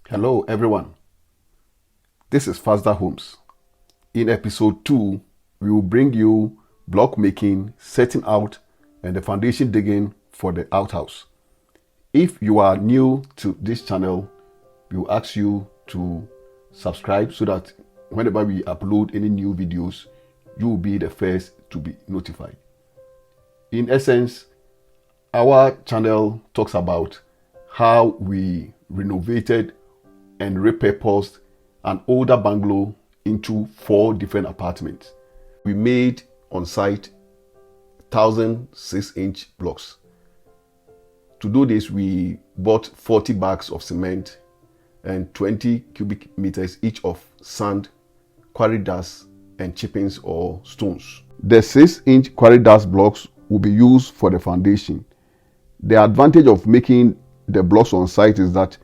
Hello everyone, this is Fazda Homes. In episode 2, we will bring you block making, setting out, and the foundation digging for the outhouse. If you are new to this channel, we will ask you to subscribe so that whenever we upload any new videos, you will be the first to be notified. In essence, our channel talks about how we renovated and repurposed an older bungalow into 4 different apartments. We made on site 1,006-inch blocks. To do this, we bought 40 bags of cement and 20 cubic meters each of sand, quarry dust, and chippings or stones. The 6-inch quarry dust blocks will be used for the foundation. The advantage of making the blocks on site is that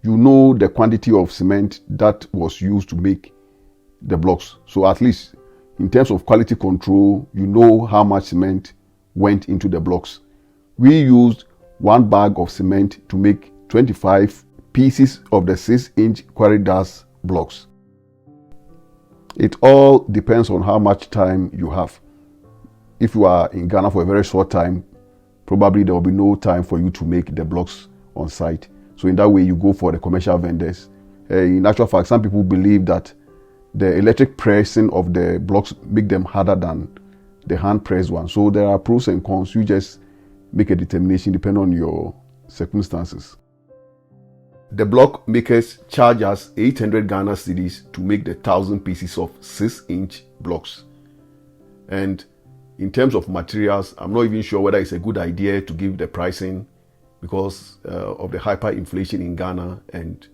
you know the quantity of cement that was used to make the blocks. So at least in terms of quality control, you know how much cement went into the blocks. We used 1 bag of cement to make 25 pieces of the 6-inch quarry dust blocks. It all depends on how much time you have. If you are in Ghana for a very short time, probably there will be no time for you to make the blocks on site. So in that way, you go for the commercial vendors. In actual fact, some people believe that the electric pressing of the blocks make them harder than the hand pressed one. So there are pros and cons. You just make a determination depending on your circumstances. The block makers charge us 800 Ghana cedis to make the 1,000 pieces of 6-inch blocks. And in terms of materials, I'm not even sure whether it's a good idea to give the pricing because of the hyperinflation in Ghana and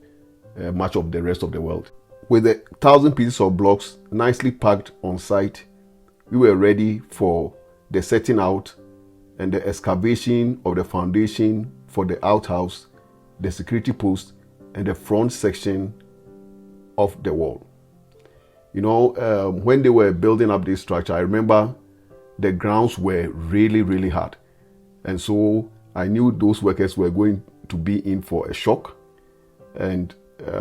much of the rest of the world. With the 1,000 pieces of blocks nicely packed on site, we were ready for the setting out and the excavation of the foundation for the outhouse, the security post, and the front section of the wall. You know, when they were building up this structure, I remember the grounds were really hard. And so I knew those workers were going to be in for a shock. And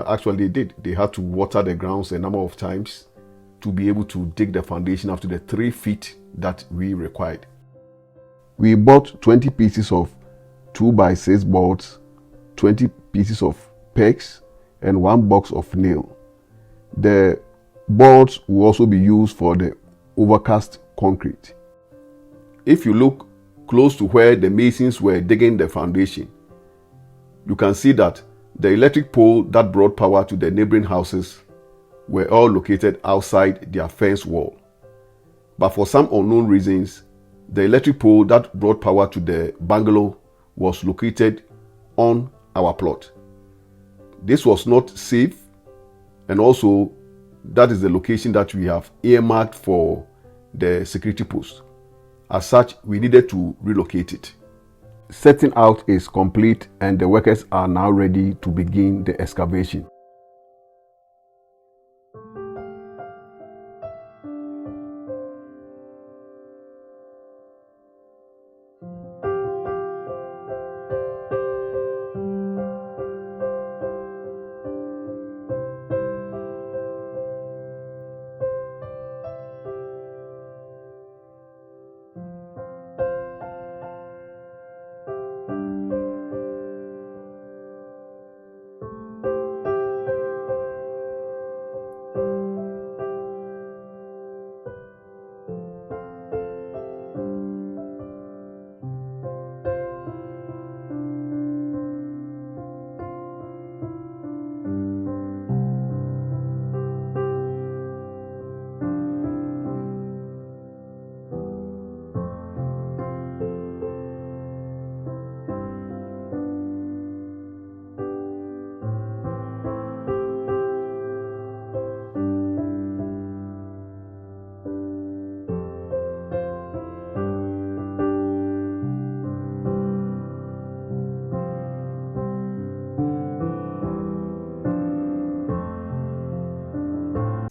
actually they did. They had to water the grounds a number of times to be able to dig the foundation up to the 3 feet that we required. We bought 20 pieces of 2x6 boards, 20 pieces of pegs, and 1 box of nail. The boards will also be used for the overcast concrete. If you look close to where the masons were digging the foundation, you can see that the electric pole that brought power to the neighboring houses were all located outside their fence wall. But for some unknown reasons, the electric pole that brought power to the bungalow was located on our plot. This was not safe, and also that is the location that we have earmarked for the security post. As such, we needed to relocate it. Setting out is complete and the workers are now ready to begin the excavation.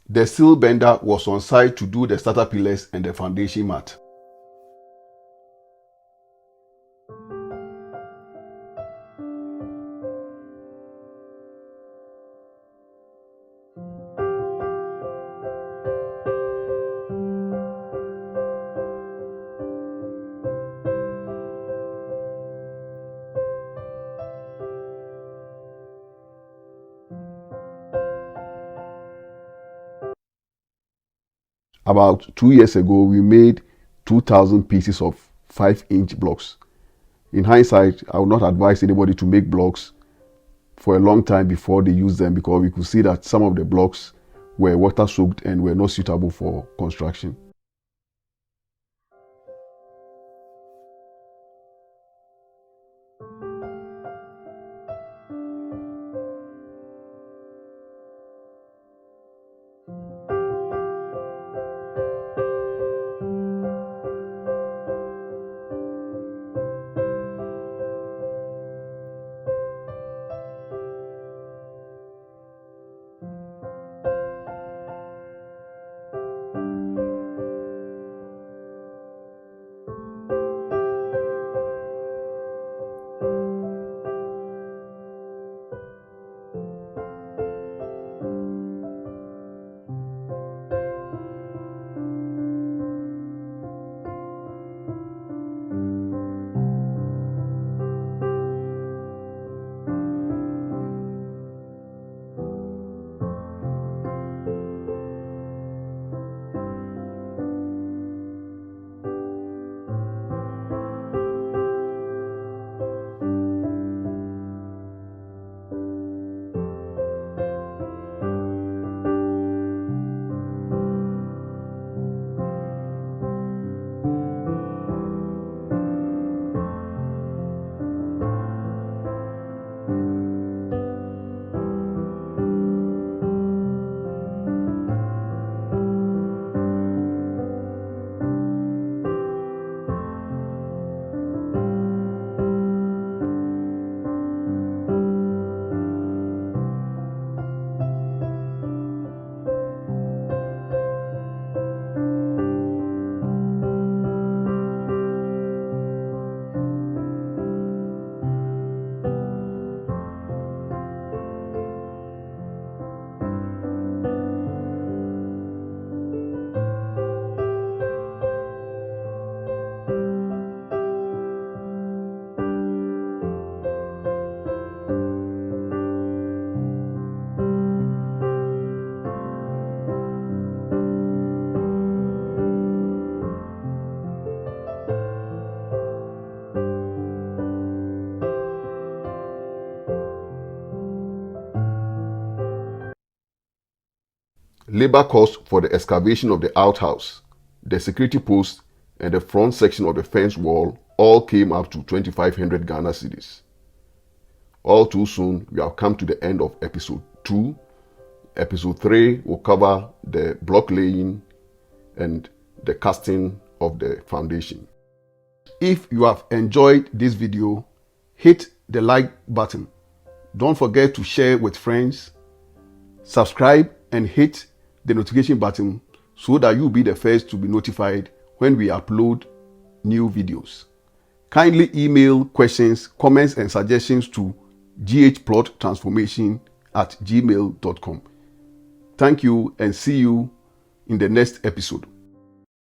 The steel bender was on site to do the starter pillars and the foundation mat. About 2 years ago, we made 2,000 pieces of 5-inch blocks. In hindsight, I would not advise anybody to make blocks for a long time before they use them, because we could see that some of the blocks were water soaked and were not suitable for construction. Labor costs for the excavation of the outhouse, the security post, and the front section of the fence wall all came up to 2,500 Ghana cedis. All too soon, we have come to the end of episode 2. Episode 3 will cover the block laying and the casting of the foundation. If you have enjoyed this video, hit the like button. Don't forget to share with friends, subscribe, and hit the notification button so that you'll be the first to be notified when we upload new videos. Kindly email questions, comments, and suggestions to ghplottransformation@gmail.com. Thank you and see you in the next episode.